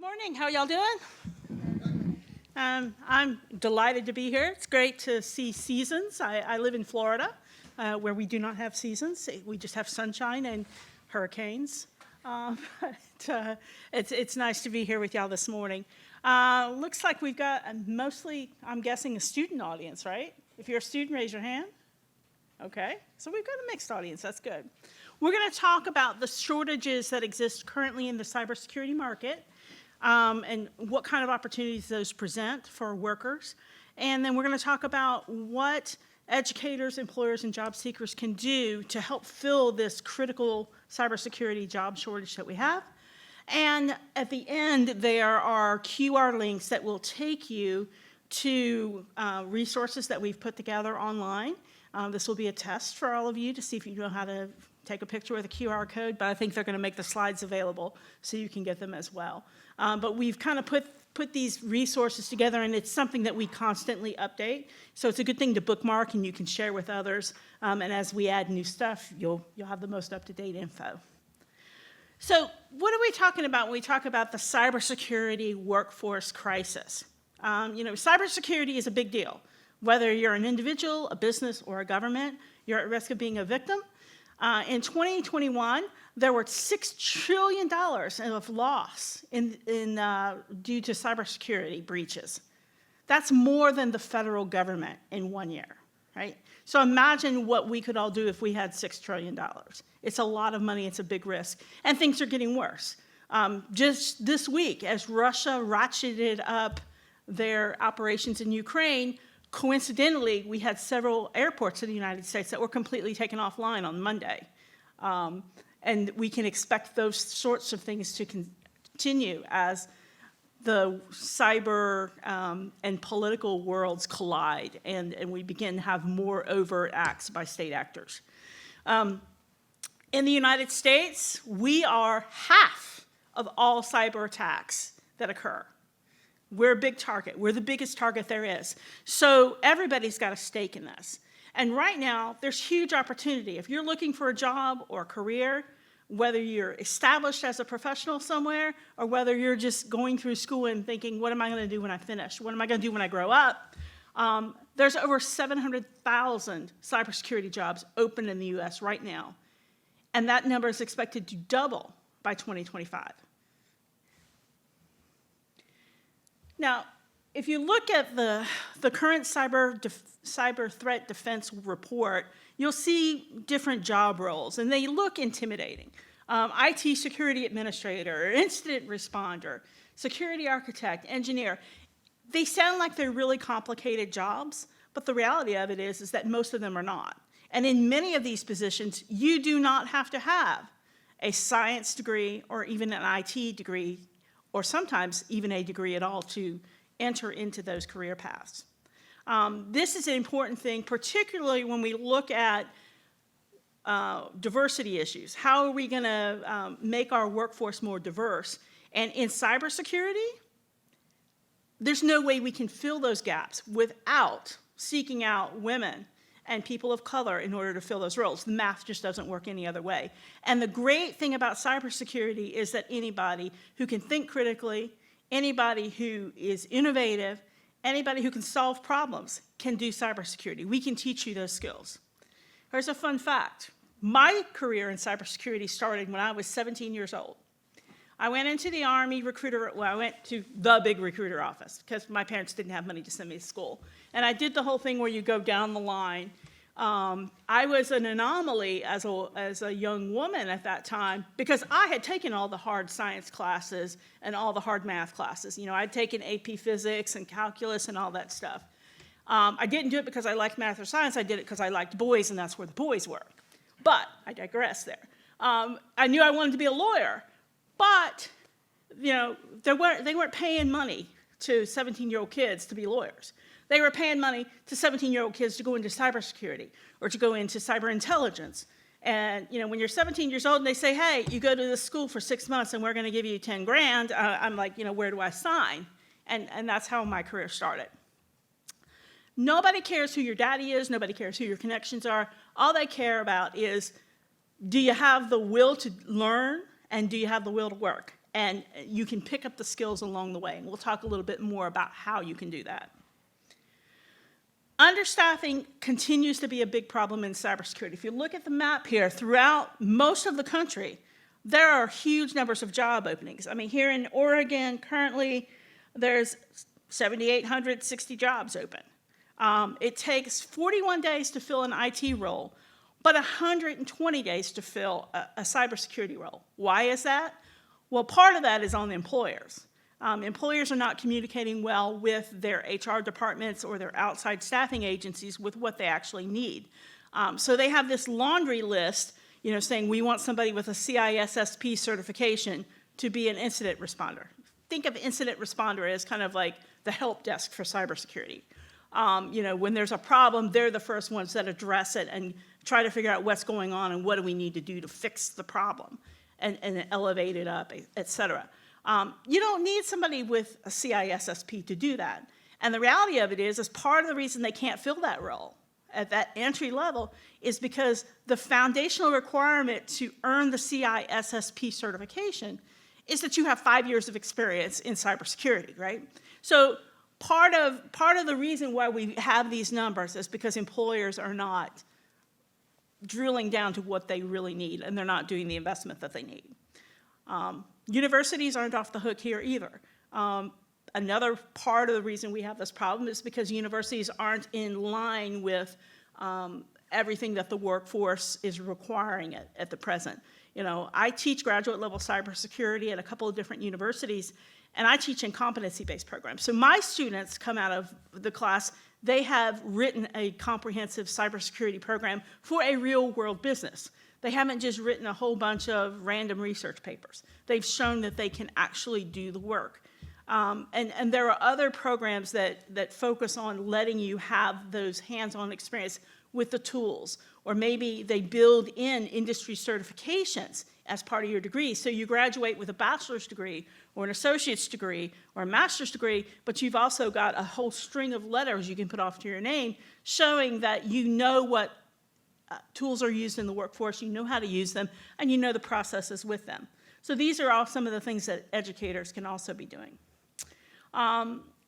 morning. How y'all doing? I'm delighted to be here. It's great to see seasons. I live in Florida, where we do not have seasons. We just have sunshine and hurricanes. It's nice to be here with y'all this morning. Looks like we've got mostly, I'm guessing, a student audience, right? If you're a student, raise your hand. Okay, so we've got a mixed audience. That's good. We're going to talk about the shortages that exist currently in the cybersecurity market, and what kind of opportunities those present for workers. And then we're going to talk about what educators, employers, and job seekers can do to help fill this critical cybersecurity job shortage that we have. And at the end, there are QR links that will take you to resources that we've put together online. This will be a test for all of you to see if you know how to take a picture with a QR code, but I think they're going to make the slides available so you can get them as well. But we've kind of put these resources together, and it's something that we constantly update. So it's a good thing to bookmark, and you can share with others. And as we add new stuff, you'll have the most up-to-date info. So what are we talking about when we talk about the cybersecurity workforce crisis? Cybersecurity is a big deal. Whether you're an individual, a business, or a government, you're at risk of being a victim. In 2021, there were $6 trillion of loss due to cybersecurity breaches. That's more than the federal government in 1 year, right? So imagine what we could all do if we had $6 trillion. It's a lot of money, it's a big risk, and things are getting worse. Just this week, as Russia ratcheted up their operations in Ukraine, coincidentally, we had several airports in the United States that were completely taken offline on Monday. And we can expect those sorts of things to continue as the cyber and political worlds collide, and we begin to have more overt acts by state actors. In the United States, we are half of all cyber attacks that occur. We're a big target. We're the biggest target there is. So everybody's got a stake in this. And right now, there's huge opportunity. If you're looking for a job or a career, whether you're established as a professional somewhere or whether you're just going through school and thinking, what am I going to do when I finish? What am I going to do when I grow up? There's over 700,000 cybersecurity jobs open in the US right now. And that number is expected to double by 2025. Now, if you look at the current cyber threat defense report, you'll see different job roles, and they look intimidating. IT security administrator, incident responder, security architect, engineer. They sound like they're really complicated jobs, but the reality of it is that most of them are not. And in many of these positions, you do not have to have a science degree or even an IT degree, or sometimes even a degree at all, to enter into those career paths. This is an important thing, particularly when we look at diversity issues. How are we going to make our workforce more diverse? And in cybersecurity, there's no way we can fill those gaps without seeking out women and people of color in order to fill those roles. The math just doesn't work any other way. And the great thing about cybersecurity is that anybody who can think critically, anybody who is innovative, anybody who can solve problems can do cybersecurity. We can teach you those skills. Here's a fun fact. My career in cybersecurity started when I was 17 years old. I went into the Army I went to the big recruiter office because my parents didn't have money to send me to school. And I did the whole thing where you go down the line. I was an anomaly as a young woman at that time because I had taken all the hard science classes and all the hard math classes. You know, I'd taken AP physics and calculus and all that stuff. I didn't do it because I liked math or science. I did it because I liked boys, and that's where the boys were. But I digress there. I knew I wanted to be a lawyer. But, you know, they weren't paying money to 17-year-old kids to be lawyers. They were paying money to 17-year-old kids to go into cybersecurity or to go into cyber intelligence. And, you know, when you're 17 years old and they say, hey, you go to this school for 6 months and we're going to give you 10 grand, I'm like, you know, where do I sign? And that's how my career started. Nobody cares who your daddy is. Nobody cares who your connections are. All they care about is, do you have the will to learn? And do you have the will to work? and you can pick up the skills along the way. And we'll talk a little bit more about how you can do that. Understaffing continues to be a big problem in cybersecurity. If you look at the map here, throughout most of the country, there are huge numbers of job openings. I mean, here in Oregon, currently, there's 7,860 jobs open. It takes 41 days to fill an IT role, but 120 days to fill a cybersecurity role. Why is that? Well, part of that is on the employers. Employers are not communicating well with their HR departments or their outside staffing agencies with what they actually need. So they have this laundry list, saying we want somebody with a CISSP certification to be an incident responder. Think of incident responder as kind of like the help desk for cybersecurity. When there's a problem, they're the first ones that address it and try to figure out what's going on and what do we need to do to fix the problem and elevate it up, et cetera. You don't need somebody with a CISSP to do that. And the reality of it is part of the reason they can't fill that role at that entry level is because the foundational requirement to earn the CISSP certification is that you have 5 years of experience in cybersecurity, right? So part of the reason why we have these numbers is because employers are not drilling down to what they really need, and they're not doing the investment that they need. Universities aren't off the hook here either. Another part of the reason we have this problem is because universities aren't in line with everything that the workforce is requiring at the present. I teach graduate level cybersecurity at a couple of different universities, and I teach in competency-based programs. So my students come out of the class, they have written a comprehensive cybersecurity program for a real-world business. They haven't just written a whole bunch of random research papers. They've shown that they can actually do the work. And there are other programs that focus on letting you have those hands-on experience with the tools, or maybe they build in industry certifications as part of your degree. So you graduate with a bachelor's degree or an associate's degree or a master's degree, but you've also got a whole string of letters you can put off to your name showing that you know what tools are used in the workforce, you know how to use them, and you know the processes with them. So these are all some of the things that educators can also be doing.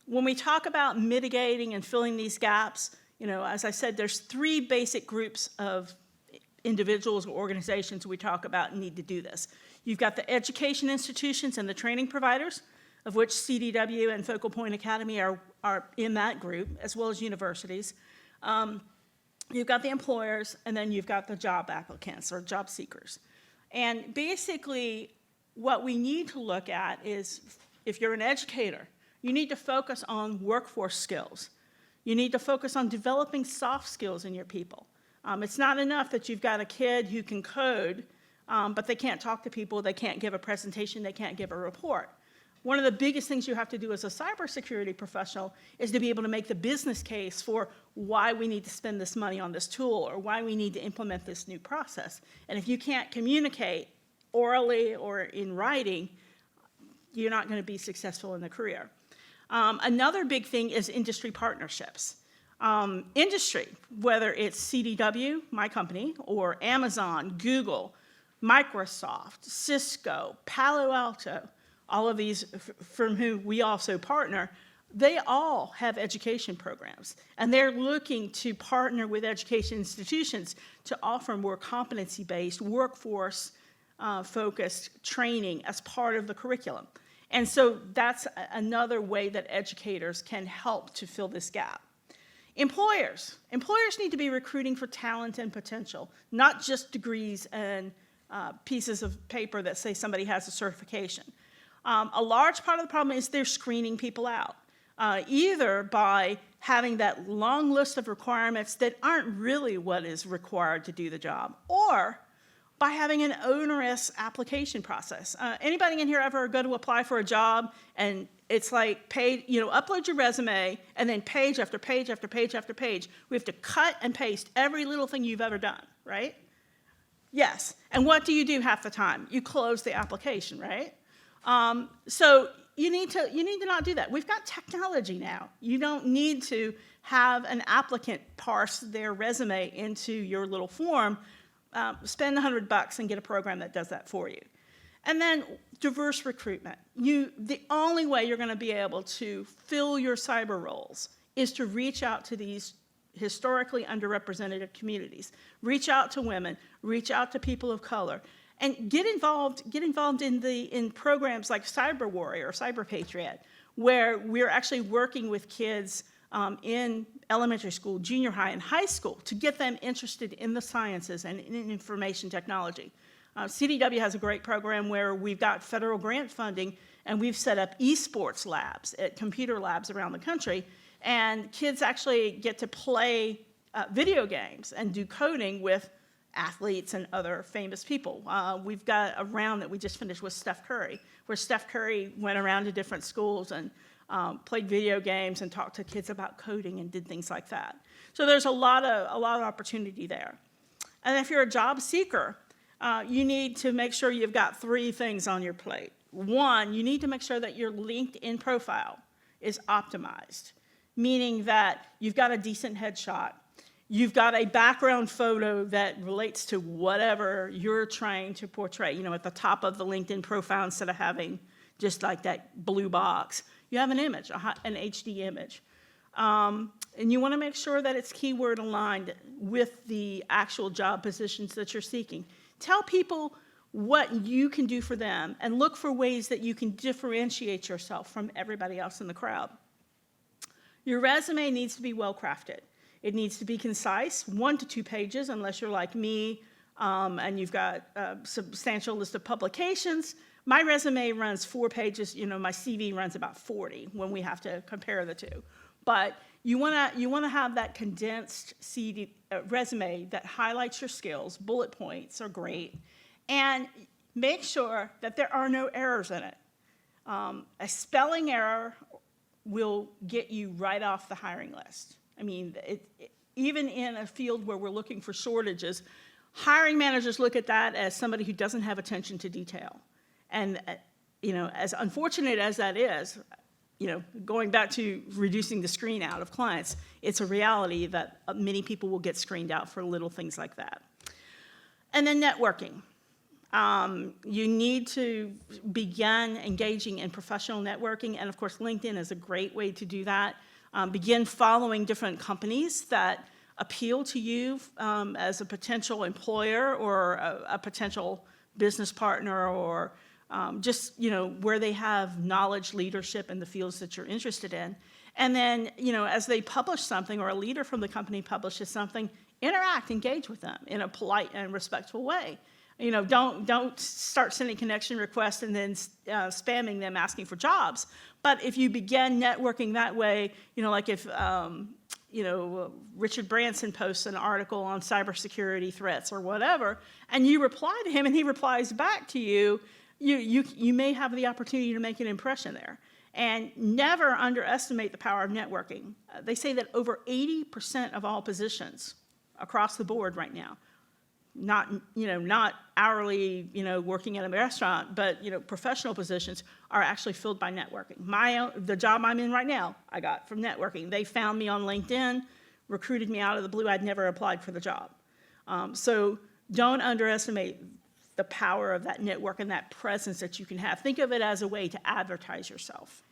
When we talk about mitigating and filling these gaps, as I said, there's 3 basic groups of individuals or organizations we talk about need to do this. You've got the education institutions and the training providers, of which CDW and Focal Point Academy are in that group, as well as universities. You've got the employers, and then you've got the job applicants or job seekers. And basically, what we need to look at is, if you're an educator, you need to focus on workforce skills. You need to focus on developing soft skills in your people. It's not enough that you've got a kid who can code, but they can't talk to people, they can't give a presentation, they can't give a report. One of the biggest things you have to do as a cybersecurity professional is to be able to make the business case for why we need to spend this money on this tool or why we need to implement this new process. And if you can't communicate orally or in writing, you're not going to be successful in the career. Another big thing is industry partnerships. Industry, whether it's CDW, my company, or Amazon, Google, Microsoft, Cisco, Palo Alto, all of these from whom we also partner, they all have education programs. And they're looking to partner with education institutions to offer more competency-based, workforce-focused training as part of the curriculum. And so that's another way that educators can help to fill this gap. Employers need to be recruiting for talent and potential, not just degrees and pieces of paper that say somebody has a certification. A large part of the problem is they're screening people out, either by having that long list of requirements that aren't really what is required to do the job, or by having an onerous application process. Anybody in here ever go to apply for a job and it's like upload your resume and then page after page after page after page. We have to cut and paste every little thing you've ever done, right? Yes, and what do you do half the time? You close the application, right? So you need to not do that. We've got technology now. You don't need to have an applicant parse their resume into your little form. Spend $100 and get a program that does that for you. And then diverse recruitment. The only way you're going to be able to fill your cyber roles is to reach out to these historically underrepresented communities. Reach out to women, reach out to people of color, and get involved in programs like Cyber Warrior or Cyber Patriot, where we're actually working with kids in elementary school, junior high, and high school to get them interested in the sciences and in information technology. CDW has a great program where we've got federal grant funding, and we've set up esports labs at computer labs around the country, and kids actually get to play video games and do coding with athletes and other famous people. We've got a round that we just finished with Steph Curry, where Steph Curry went around to different schools and played video games and talked to kids about coding and did things like that. So there's a lot of opportunity there. And if you're a job seeker, you need to make sure you've got 3 things on your plate. 1, you need to make sure that your LinkedIn profile is optimized, meaning that you've got a decent headshot, you've got a background photo that relates to whatever you're trying to portray. You know, at the top of the LinkedIn profile, instead of having just like that blue box, you have an image, an HD image. And you want to make sure that it's keyword aligned with the actual job positions that you're seeking. Tell people what you can do for them and look for ways that you can differentiate yourself from everybody else in the crowd. Your resume needs to be well crafted. It needs to be concise, 1 to 2 pages, unless you're like me and you've got a substantial list of publications. My resume runs 4 pages. You know, my CV runs about 40 when we have to compare the two. But you want to have that condensed resume that highlights your skills. Bullet points are great. And make sure that there are no errors in it. A spelling error will get you right off the hiring list. I mean, even in a field where we're looking for shortages, hiring managers look at that as somebody who doesn't have attention to detail. And, you know, as unfortunate as that is, you know, going back to reducing the screen out of clients, it's a reality that many people will get screened out for little things like that. And then networking. You need to begin engaging in professional networking, and of course, LinkedIn is a great way to do that. Begin following different companies that appeal to you as a potential employer or a potential business partner, or just, you know, where they have knowledge leadership in the fields that you're interested in. And then, you know, as they publish something or a leader from the company publishes something, interact, engage with them in a polite and respectful way. You know, don't start sending connection requests and then spamming them asking for jobs. But if you begin networking that way, you know, like if, you know, Richard Branson posts an article on cybersecurity threats or whatever, and you reply to him and he replies back to you, you may have the opportunity to make an impression there. And never underestimate the power of networking. They say that over 80% of all positions across the board right now, not hourly, you know, working at a restaurant, but, you know, professional positions are actually filled by networking. The job I'm in right now, I got from networking. They found me on LinkedIn, recruited me out of the blue. I'd never applied for the job. So don't underestimate the power of that network and that presence that you can have. Think of it as a way to advertise yourself.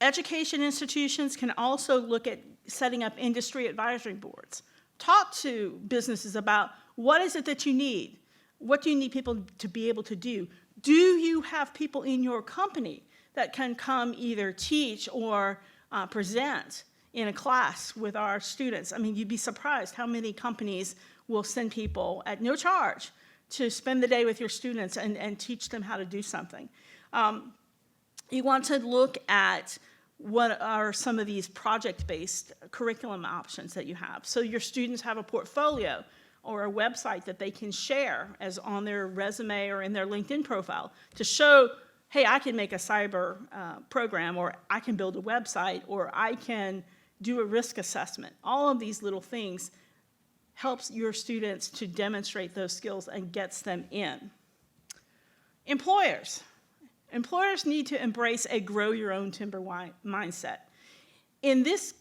Education institutions can also look at setting up industry advisory boards. Talk to businesses about what is it that you need? What do you need people to be able to do? Do you have people in your company that can come either teach or present in a class with our students? I mean, you'd be surprised how many companies will send people at no charge to spend the day with your students and teach them how to do something. You want to look at what are some of these project-based curriculum options that you have. So your students have a portfolio or a website that they can share as on their resume or in their LinkedIn profile to show, hey, I can make a cyber program, or I can build a website, or I can do a risk assessment. All of these little things helps your students to demonstrate those skills and gets them in. Employers need to embrace a grow your own timber mindset. In this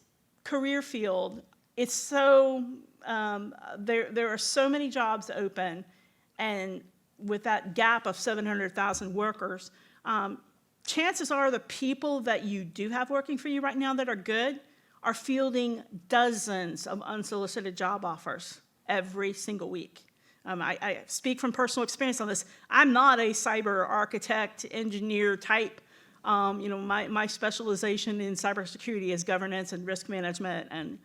career field, it's so, there are so many jobs open, and with that gap of 700,000 workers, chances are the people that you do have working for you right now that are good are fielding dozens of unsolicited job offers every single week. I speak from personal experience on this. I'm not a cyber architect, engineer type. My specialization in cybersecurity is governance and risk management and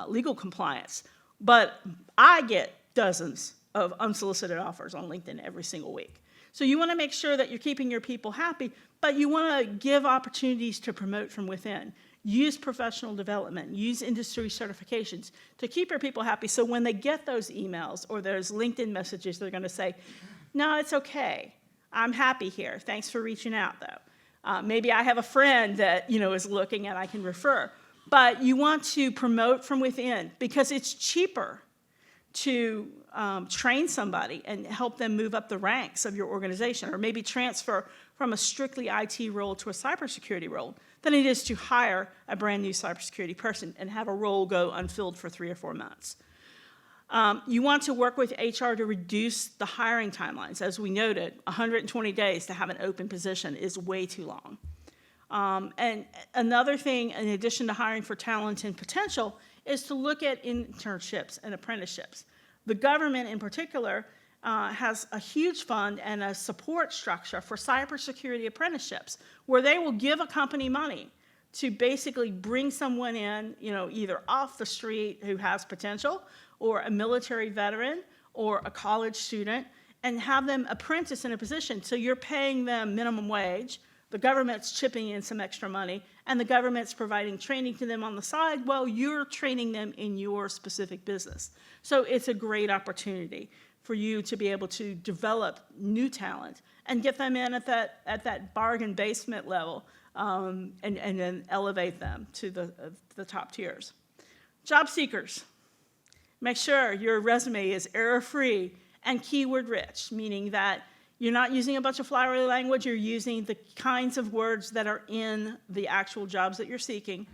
legal compliance. But I get dozens of unsolicited offers on LinkedIn every single week. So you want to make sure that you're keeping your people happy, but you want to give opportunities to promote from within. Use professional development, use industry certifications to keep your people happy, so when they get those emails or those LinkedIn messages, they're going to say, no, it's okay. I'm happy here. Thanks for reaching out, though. Maybe I have a friend that is looking and I can refer. But you want to promote from within because it's cheaper to train somebody and help them move up the ranks of your organization, or maybe transfer from a strictly IT role to a cybersecurity role, than it is to hire a brand new cybersecurity person and have a role go unfilled for 3 or 4 months. You want to work with HR to reduce the hiring timelines. As we noted, 120 days to have an open position is way too long. And another thing, in addition to hiring for talent and potential, is to look at internships and apprenticeships. The government in particular has a huge fund and a support structure for cybersecurity apprenticeships, where they will give a company money to basically bring someone in, either off the street who has potential, or a military veteran, or a college student, and have them apprentice in a position. So you're paying them minimum wage, the government's chipping in some extra money, and the government's providing training to them on the side while you're training them in your specific business. So it's a great opportunity for you to be able to develop new talent and get them in at that bargain basement level, and then elevate them to the top tiers. Job seekers, make sure your resume is error-free and keyword-rich, meaning that you're not using a bunch of flowery language, you're using the kinds of words that are in the actual jobs that you're seeking,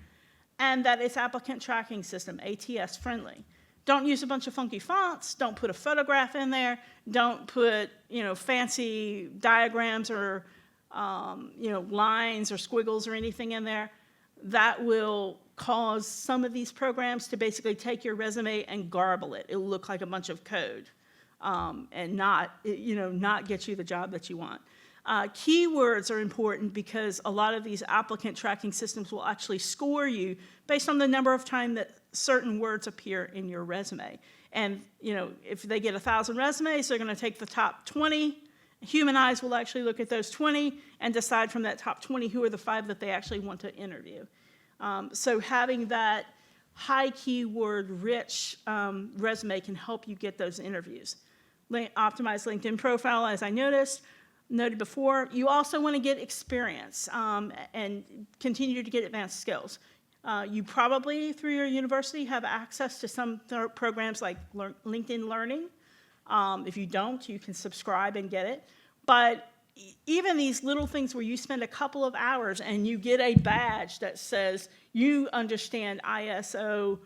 and that it's applicant tracking system, ATS friendly. Don't use a bunch of funky fonts, don't put a photograph in there, don't put fancy diagrams or lines or squiggles or anything in there. That will cause some of these programs to basically take your resume and garble it. It'll look like a bunch of code. And not get you the job that you want. Keywords are important because a lot of these applicant tracking systems will actually score you based on the number of times that certain words appear in your resume. And if they get 1,000 resumes, they're going to take the top 20. Human eyes will actually look at those 20 and decide from that top 20 who are the 5 that they actually want to interview. So having that high keyword rich resume can help you get those interviews. Optimize LinkedIn profile, as I noted before. You also want to get experience and continue to get advanced skills. You probably, through your university, have access to some programs like LinkedIn Learning. If you don't, you can subscribe and get it. But even these little things where you spend a couple of hours and you get a badge that says you understand ISO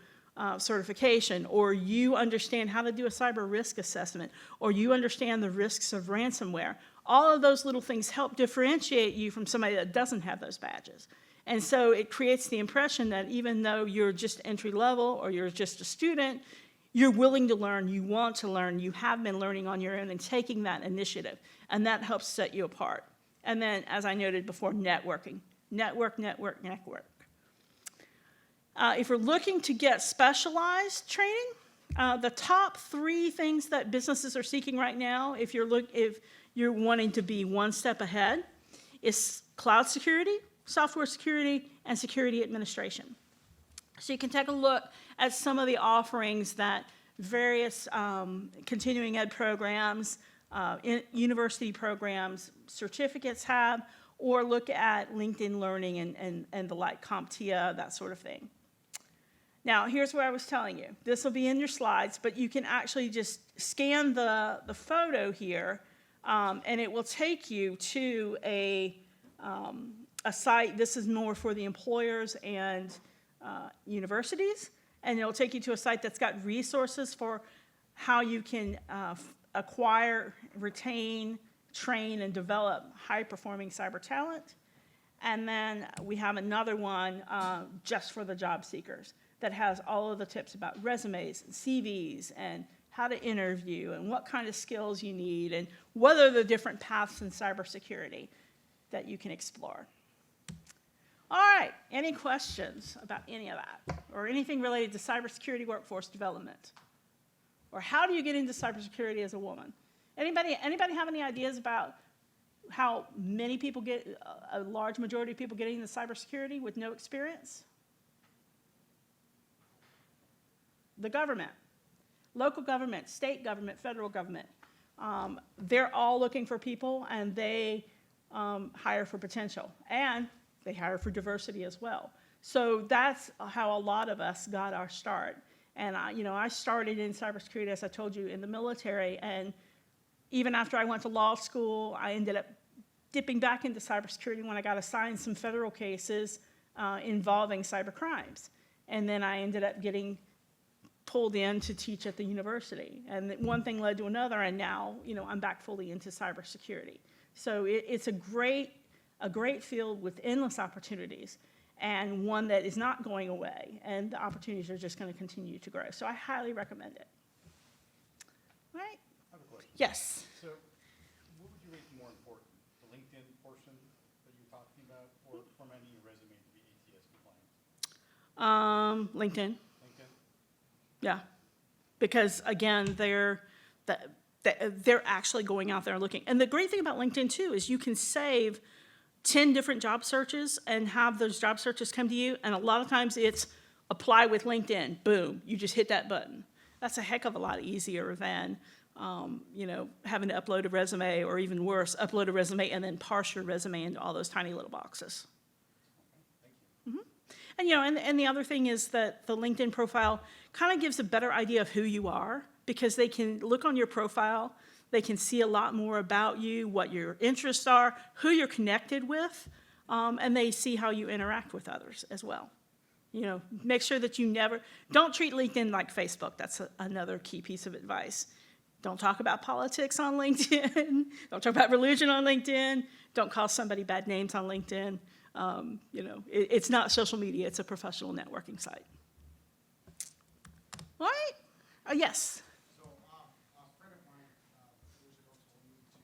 certification, or you understand how to do a cyber risk assessment, or you understand the risks of ransomware. All of those little things help differentiate you from somebody that doesn't have those badges. And so it creates the impression that even though you're just entry level or you're just a student, you're willing to learn, you want to learn, you have been learning on your own and taking that initiative. And that helps set you apart. And then, as I noted before, networking. Network. If you're looking to get specialized training, the top 3 things that businesses are seeking right now, if you're wanting to be one step ahead, is cloud security, software security, and security administration. So you can take a look at some of the offerings that various continuing ed programs, university programs, certificates have, or look at LinkedIn Learning and the like, CompTIA, that sort of thing. Now, here's what I was telling you. This will be in your slides, but you can actually just scan the photo here, and it will take you to a site. This is more for the employers and universities, and it'll take you to a site that's got resources for how you can acquire, retain, train, and develop high-performing cyber talent. And then we have another one just for the job seekers that has all of the tips about resumes and CVs and how to interview and what kind of skills you need and what are the different paths in cybersecurity that you can explore. All right, any questions about any of that or anything related to cybersecurity workforce development? Or how do you get into cybersecurity as a woman? Anybody have any ideas about how many people get, a large majority of people getting into cybersecurity with no experience? The government, local government, state government, federal government. They're all looking for people, and they hire for potential, and they hire for diversity as well. So that's how a lot of us got our start. And I started in cybersecurity, as I told you, in the military, and even after I went to law school, I ended up dipping back into cybersecurity when I got assigned some federal cases involving cyber crimes. And then I ended up getting pulled in to teach at the university. And one thing led to another, and now I'm back fully into cybersecurity. So it's a great field with endless opportunities, and one that is not going away, and the opportunities are just going to continue to grow. So I highly recommend it. All right? I have a question. Yes. So what would you rate more important, the LinkedIn portion that you're talking about, or formatting your resume to be ATS compliant? LinkedIn. LinkedIn? Yeah. Because, again, they're actually going out there and looking. And the great thing about LinkedIn, too, is you can save 10 different job searches and have those job searches come to you, and a lot of times it's apply with LinkedIn, boom, you just hit that button. That's a heck of a lot easier than having to upload a resume, or even worse, upload a resume and then parse your resume into all those tiny little boxes. Thank you. And the other thing is that the LinkedIn profile kind of gives a better idea of who you are, because they can look on your profile, they can see a lot more about you, what your interests are, who you're connected with, and they see how you interact with others as well. Make sure that don't treat LinkedIn like Facebook. That's another key piece of advice. Don't talk about politics on LinkedIn. Don't talk about religion on LinkedIn. Don't call somebody bad names on LinkedIn. It's not social media. It's a professional networking site. All right? Yes. So a friend of mine years ago told me to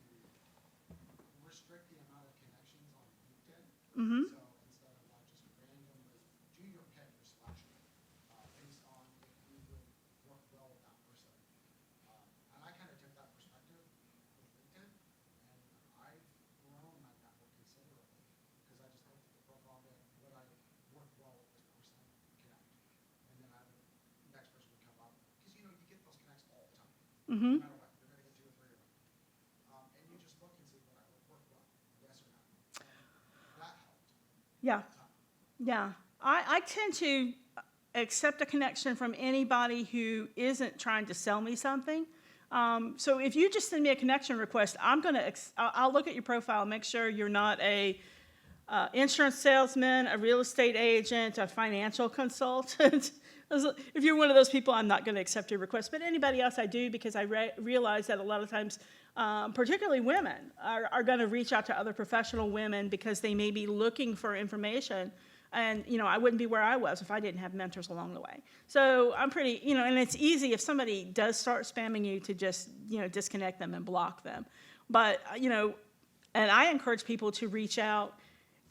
restrict the amount of connections on LinkedIn. Mm-hmm. So instead of just random, do your pick or selection based on if you would work well with that person. And I kind of took that perspective with LinkedIn, and I've grown my network considerably because I just looked at the profile and would I work well with this person, connect, and then the next person would come up. Because you get those connects all the time. Mm-hmm. No matter what, you're going to get 2 or 3 of them. And you just look and see what I would work well, yes or no. And that helped. Yeah. Yeah. I tend to accept a connection from anybody who isn't trying to sell me something. So if you just send me a connection request, I'll look at your profile, make sure you're not a insurance salesman, a real estate agent, a financial consultant. If you're one of those people, I'm not going to accept your request. But anybody else, I do, because I realize that a lot of times, particularly women, are going to reach out to other professional women because they may be looking for information. And, I wouldn't be where I was if I didn't have mentors along the way. So I'm pretty, and it's easy if somebody does start spamming you to just, disconnect them and block them. But, and I encourage people to reach out.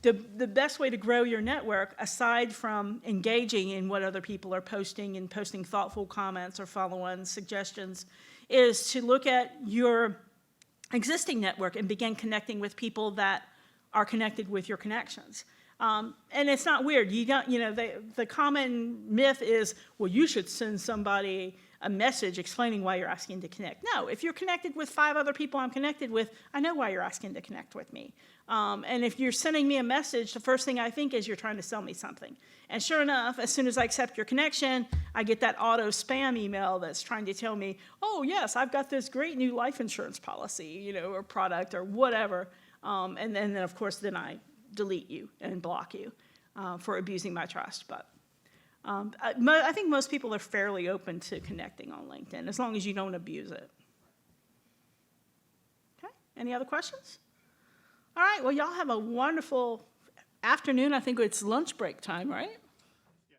The best way to grow your network, aside from engaging in what other people are posting and posting thoughtful comments or follow-on suggestions, is to look at your existing network and begin connecting with people that are connected with your connections. And it's not weird. You don't, the common myth is, well, you should send somebody a message explaining why you're asking to connect. No, if you're connected with 5 other people I'm connected with, I know why you're asking to connect with me. And if you're sending me a message, the first thing I think is you're trying to sell me something. And sure enough, as soon as I accept your connection, I get that auto spam email that's trying to tell me, oh, yes, I've got this great new life insurance policy, or product or whatever. And then, of course, then I delete you and block you for abusing my trust. But I think most people are fairly open to connecting on LinkedIn, as long as you don't abuse it. Any other questions? All right, well, y'all have a wonderful afternoon. I think it's lunch break time, right?